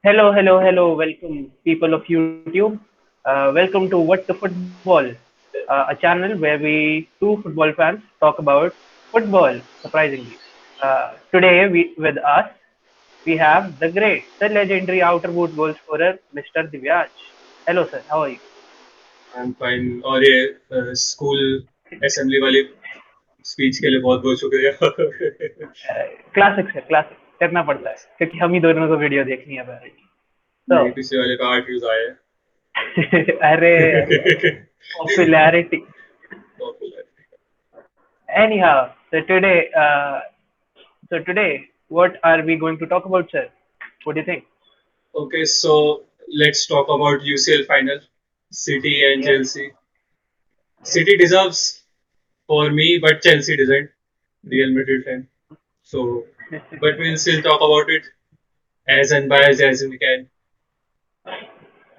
Hello, hello, hello. Welcome, people of YouTube. Welcome to What the Football, a channel where we two football fans talk about football. Surprisingly, today with us we have the great, the legendary outer boot goal scorer, Mr. Divyaj. Hello, sir. How are you? I'm fine और ये school assembly वाली speech के लिए बहुत बहुत शुक्रिया classic sir, classic करना पड़ता है क्योंकि हम ही दोनों को वीडियो देखनी है पहले। तो नहीं पिछले वाले का 8 व्यूज आए अरे अरे अरे popularity. Anyhow, so today, what are we going to talk about, sir? What do you think? Okay, so let's talk about UCL final. City and Yes. Chelsea. City deserves for me, but Chelsea doesn't. Real Madrid fan. So, but we'll still talk about it as unbiased as we can.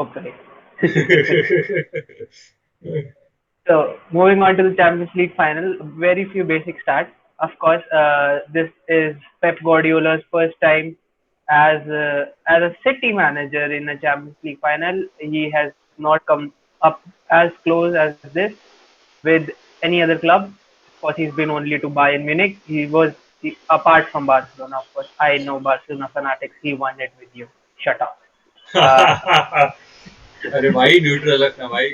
Okay. So moving on to the Champions League final, very few basic stats. Of course, this is Pep Guardiola's first time as a City manager in a Champions League final. He has not come up as close as this with any other club. Of course, he's been only to Bayern Munich. Apart from Barcelona. Of course, I know Barcelona fanatics. He won it with you. Shut up. Uh, अरे भाई neutral रखना भाई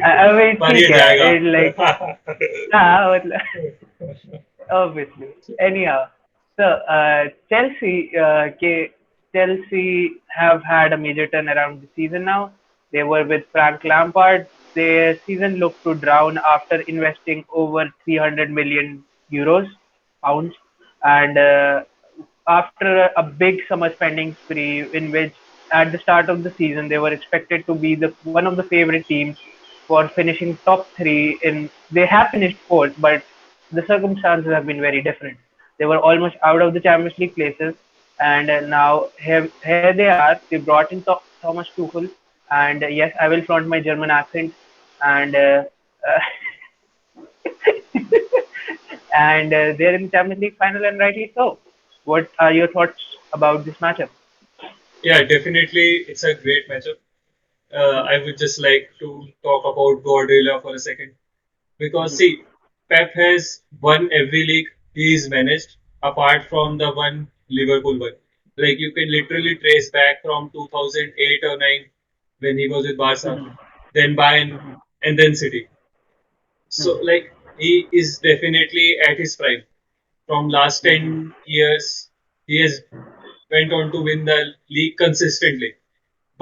I mean, पर ठीक ये है. जाएगा It like हाँ मतलब obviously. Anyhow, so Chelsea have had a major turnaround this season now. They were with Frank Lampard. Their season looked to drown after investing over 300 million euros, pounds, and after a big summer spending spree in which at the start of the season they were expected to be the one of the favorite teams for finishing top three in they have finished fourth, but the circumstances have been very different. They were almost out of the Champions League places, and now here they are. They brought in Thomas Tuchel, and yes, I will flaunt my German accent, and and they're in the Champions League final, and rightly so. What are your thoughts about this matchup? yeah definitely it's a great matchup. I would just like to talk about Guardiola for a second because Mhm. see, Pep has won every league he's managed apart from the one Liverpool won. Like you can literally trace back from 2008 or 9 when he was with Barca, Mhm. then Bayern, Mhm. and then City. So Mhm. like he is definitely at his prime. From last Mhm. 10 years, he has went on to win the league consistently.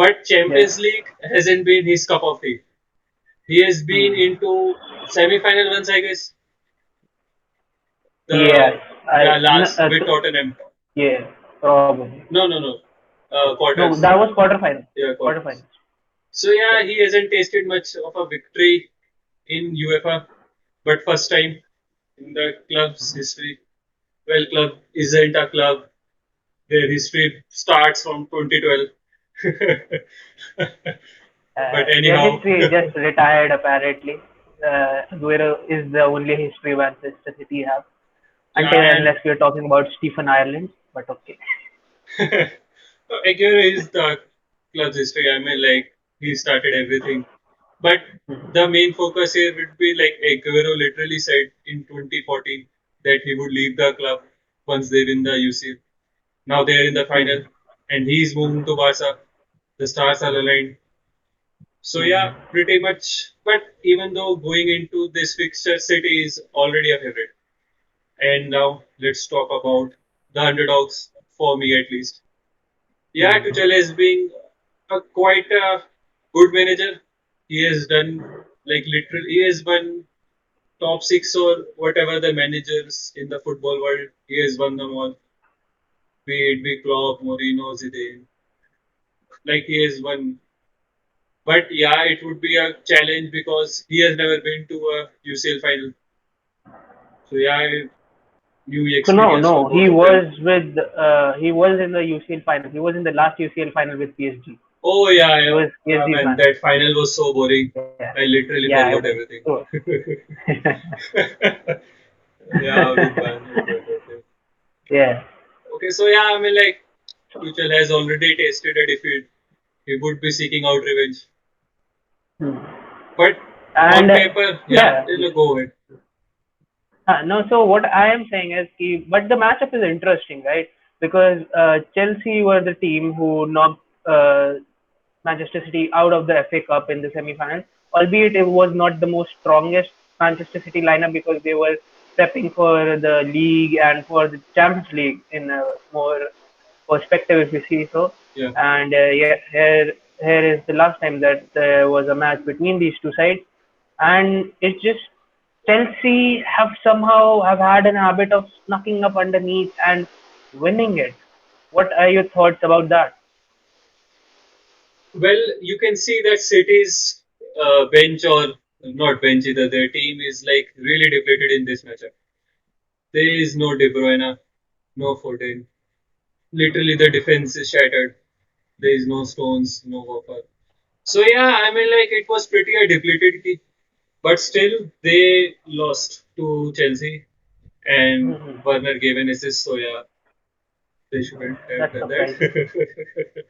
But Yeah. Champions League hasn't been his cup of tea. He has been Mhm. into semi-final once, I guess. Yes. The yeah last with So, Tottenham. yeah, probably. No, no, no. No, Quarters. that was quarterfinal. Yeah, quarters. Quarterfinal. So Yeah. yeah, he hasn't tasted much of a victory in UEFA, but first time in the club's history. Well, club isn't a club. Their history starts from 2012. But Their anyhow, history is just retired apparently. Aguero is the only history Manchester City have. yeah, Until and unless we are talking about Stephen Ireland, but okay. Aguero is the club's history. I mean, like he started everything. But the main focus here would be like Aguero literally said in 2014 that he would leave the club once they win the UCL. Now they are in the Hmm. final, and he's moving to Barca. The stars are aligned. So Hmm. yeah, pretty much. But even though going into this fixture, City is already a favorite. And now let's talk about the underdogs for me at least. Yeah, Hmm. Tuchel has been a quite a good manager. He has done like literally he has won top six or whatever the managers in the football world. He has won them all. Be it be Klopp, Mourinho, Zidane. Like he has won. But yeah, it would be a challenge because he has never been to a UCL final. So yeah, new So no, experience for no, both of them. he was in the UCL final. He was in the last UCL final with PSG. Oh yeah, He yeah, was yeah, PSG's man. manager. That final was so boring. Yeah, I literally yeah, it forgot was. everything. So, Yeah, good man. Okay, okay, okay. yeah. Okay, so yeah, I mean, like, Tuchel has already tasted a defeat. He would be seeking out revenge. Hmm. But And on paper, yeah, yeah, go ahead. no. So what I am saying is, but the matchup is interesting, right? Because Chelsea were the team who knocked Manchester City out of the FA Cup in the semi-final, albeit it was not the most strongest Manchester City lineup because they were prepping for the league and for the Champions League in a more perspective, if you see so. Yeah. And yeah, here is the last time that there was a match between these two sides, and it's just Chelsea have somehow have had an habit of snucking up underneath and winning it. What are your thoughts about that? Well, you can see that City's bench or not bench either, their team is like really depleted in this matchup. There is no De Bruyne, no Foden. Literally, the defense is shattered. There is no Stones, no Walker. So yeah, I mean, like it was pretty a depleted team, but still they lost to Chelsea, and Mhm. Werner gave an assist. So yeah, they shouldn't have That's done surprising. that.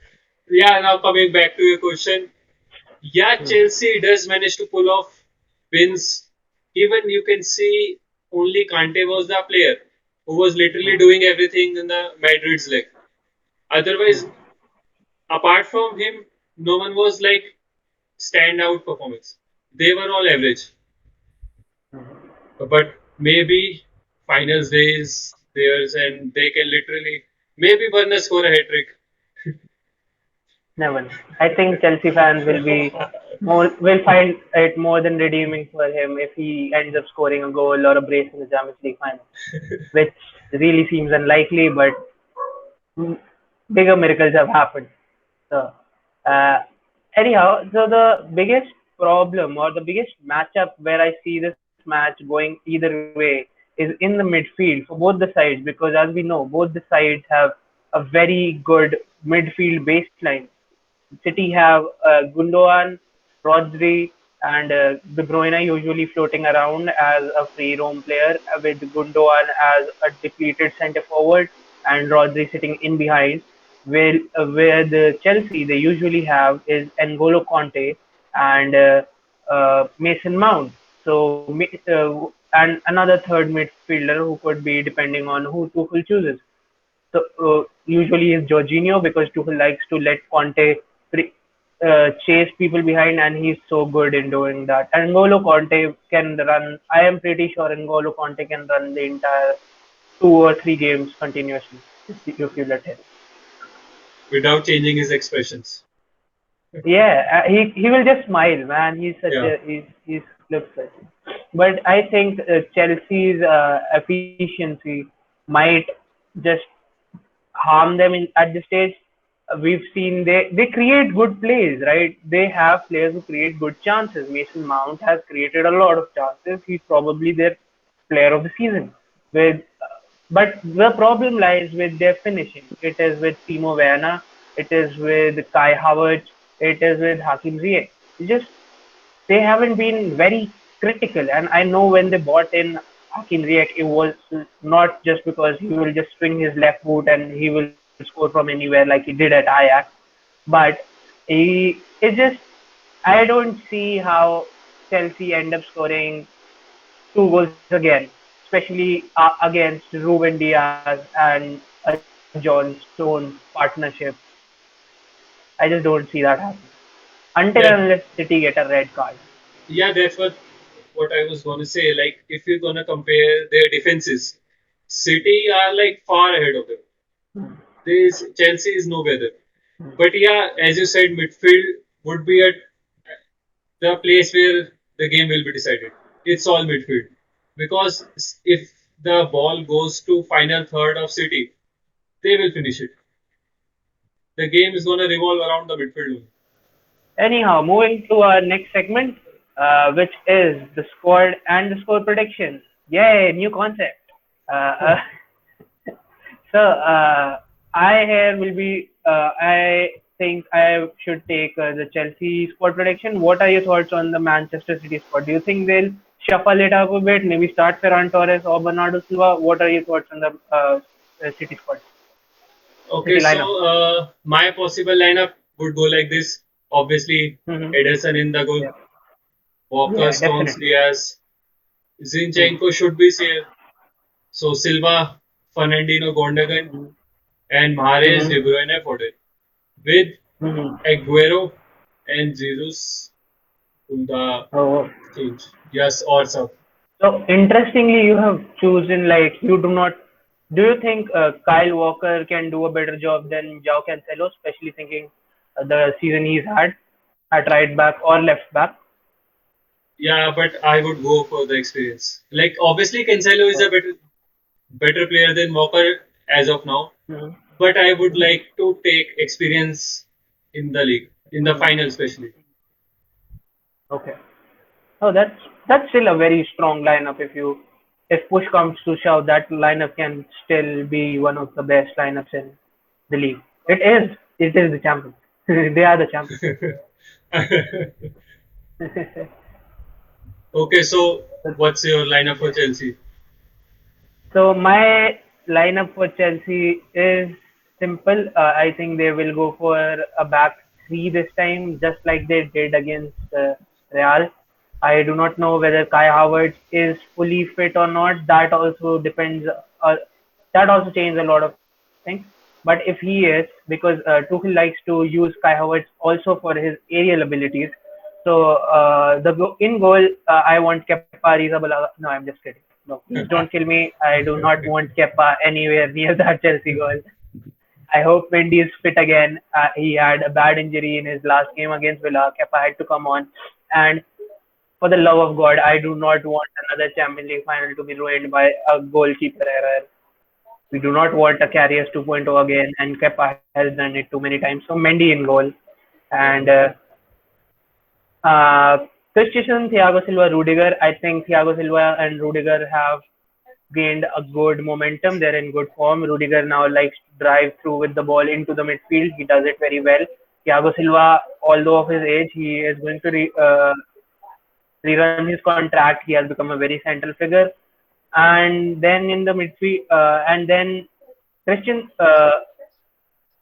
Yeah, now coming back to your question, yeah, Hmm. Chelsea does manage to pull off wins. Even you can see only Kante was the player who was literally Hmm. doing everything in the Madrid's leg. Otherwise, apart from him, no one was like standout performance. They were all average. But maybe finals days theirs and they can literally maybe Werner score a hat trick. Never. I think Chelsea fans will find it more than redeeming for him if he ends up scoring a goal or a brace in the Champions League final, which really seems unlikely, but mm, bigger miracles have happened. So, uh, anyhow, so the biggest problem or the biggest matchup where I see this match going either way is in the midfield for both the sides because, as we know, both the sides have a very good midfield baseline. City have Gundogan, Rodri, and De Bruyne usually floating around as a free roam player, with Gundogan as a depleted centre forward and Rodri sitting in behind. Where the Chelsea they usually have is N'Golo Conte and Mason Mount. So and another third midfielder who could be depending on who Tuchel chooses. So usually is Jorginho because Tuchel likes to let Conte chase people behind, and he's so good in doing that. And N'Golo Conte can run. I am pretty sure N'Golo Conte can run the entire 2 or 3 games continuously if you let him. Without changing his expressions. Yeah, he will just smile, man. He's such Yeah. a he's looks such. But I think Chelsea's efficiency might just harm them at this stage. We've seen they create good plays, right? They have players who create good chances. Mason Mount has created a lot of chances. He's probably their player of the season. With but the problem lies with their finishing. It is with Timo Werner. It is with Kai Havertz. It is with Hakim Ziyech. Just they haven't been very critical. And I know when they bought in Hakim Ziyech, it was not just because he will just swing his left foot and he will score from anywhere like he did at Ajax, but it's just I don't see how Chelsea end up scoring 2 goals again, especially against Ruben Diaz and a John Stones partnership. I just don't see that happen until and Yeah. unless City get a red card. Yeah, that's what I was gonna say. Like if you're gonna compare their defenses, City are like far ahead of them. This Chelsea is no better. But yeah, as you said, midfield would be at the place where the game will be decided. It's all midfield. Because if the ball goes to final third of City, they will finish it. The game is gonna revolve around the midfield only. Anyhow, moving to our next segment, which is the squad and the score prediction. Yay, new concept. Uh, so I here will be. I think I should take the Chelsea squad prediction. What are your thoughts on the Manchester City squad? Do you think they'll shuffle it up a bit? Maybe start Ferran Torres or Bernardo Silva. What are your thoughts on the City squad? Okay, City so lineup. my possible lineup would go like this. Obviously, Mm-hmm. Ederson in the goal, Yeah. Walker, Yeah, Stones, definitely. Diaz, Zinchenko should be safe. So Silva, Fernandinho, Gundogan, Mm-hmm. and Mahrez, De Mm-hmm. Bruyne, Foden. With Mm-hmm. Aguero and Jesus to the Oh. change. Yes, or sub. So interestingly, you have chosen like you do not. Do you think Kyle Walker can do a better job than João Cancelo, especially thinking the season he's had at right back or left back? Yeah, but I would go for the experience. Like obviously, Cancelo is a So, better player than Walker as of now. mhm, But I would mhm, like to take experience in the league, in the mhm. final especially. Okay. Oh, that's still a very strong lineup. If push comes to shove, that lineup can still be one of the best lineups in the league. It is. It is the champions. They are the champions. Okay, so what's your lineup for Yeah. Chelsea? So my lineup for Chelsea is simple. I think they will go for a back three this time, just like they did against Real. I do not know whether Kai Havertz is fully fit or not. That also depends. That also changes a lot of things. But if he is, because Tuchel likes to use Kai Havertz also for his aerial abilities. So in goal, I want Kepa Arrizabalaga. No, I'm just kidding. No, please don't kill me. I do not want Kepa anywhere near that Chelsea goal. I hope Mendy is fit again. He had a bad injury in his last game against Villa. Kepa had to come on. And for the love of God, I do not want another Champions League final to be ruined by a goalkeeper error. We do not want a Carriers 2.0 again, and Kepa has done it too many times. So Mendy in goal. And uh, Christensen, Thiago Silva, Rudiger. I think Thiago Silva and Rudiger have gained a good momentum. They're in good form. Rudiger now likes to drive through with the ball into the midfield. He does it very well. Thiago Silva, although of his age, he is going to rerun his contract. He has become a very central figure. And then in the midfield, and then Christian,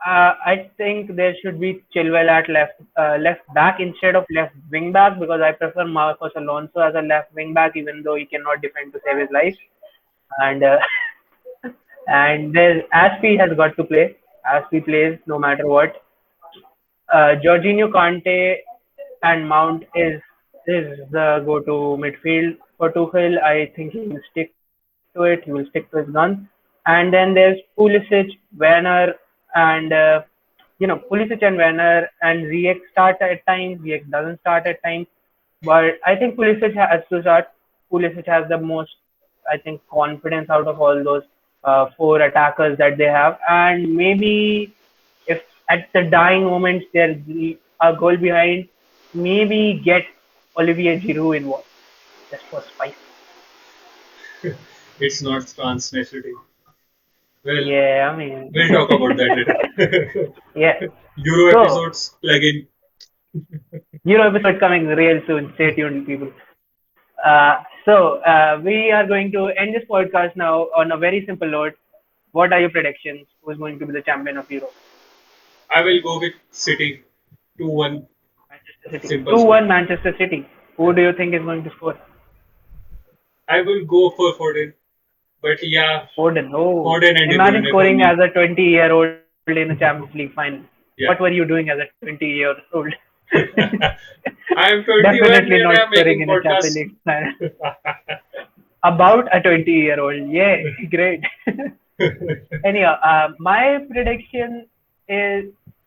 I think there should be Chilwell at left back instead of left wing back because I prefer Marcos Alonso as a left wing back, even though he cannot defend to save his life. And and there's Aspi has got to play. Aspi plays no matter what. Jorginho, Kante, and Mount is the go-to midfield for Tuchel. I think he will stick to it. He will stick to his guns. And then there's Pulisic, Werner, and Pulisic and Werner and Ziyech start at times. Ziyech doesn't start at times, but I think Pulisic has to start. Pulisic has the most, I think, confidence out of all those four attackers that they have, and maybe if at the dying moments they're a goal behind, maybe get Olivier Giroud involved just for spice. It's not France nationality. Well, Yeah, I mean, we'll talk about that later. yeah. Euro So, episodes plug in. episode coming real soon. Stay tuned, people. We are going to end this podcast now on a very simple note. What are your predictions? Who's going to be the champion of Europe? I will go with City 2-1. Manchester City. Simple score. 2-1 Manchester City. Who do you think is going to score? I will go for Foden. But yeah, Foden. Oh, Foden and De imagine Bruyne for scoring me. as a 20-year-old in a Champions League final. What were Yeah. you doing as a 20-year-old? I am Definitely 21 and not I am scoring making in a Champions podcast. League final. About a 20-year-old. Yeah, great. Anyhow, my prediction is: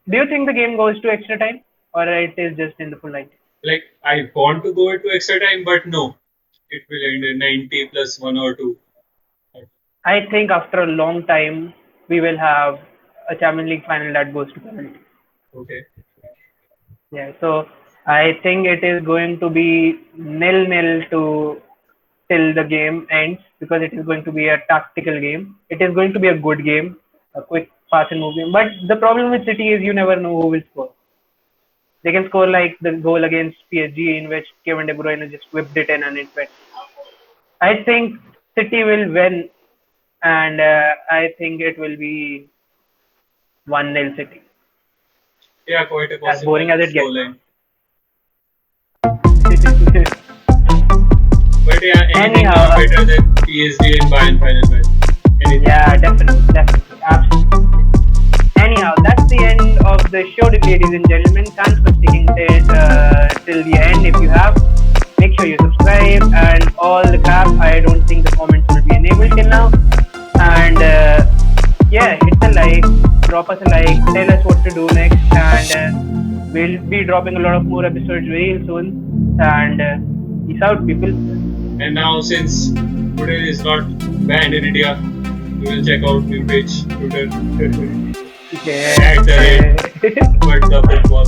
do you think the game goes to extra time, or it is just in the full 90? Like, I want to go to extra time, but no. It will end in 90 plus 1 or 2. I think after a long time, we will have a Champions League final that goes to penalty. Okay. Yeah, so I think it is going to be nil-nil to till the game ends because it is going to be a tactical game. It is going to be a good game, a quick pass and move game. But the problem with City is you never know who will score. They can score like the goal against PSG in which Kevin De Bruyne just whipped it in and it went. I think City will win, and I think it will be. 1-0 City. Yeah, quite a As boring possible as it gets. scoreline. But yeah, anything Anyhow, better than PSG and Bayern final match? Anything? yeah, definitely, absolutely. Anyhow, that's the end of the show, ladies and gentlemen. Thanks for sticking till the end. If you have, make sure you subscribe and all the crap. I don't think the comments will be enabled till now. And yeah, hit the like, drop us a like, tell us what to do next, and we'll be dropping a lot of more episodes very soon. And peace out, people. And now, since today is not banned in India, we will check out new page Twitter Yeah. at the rate but the football.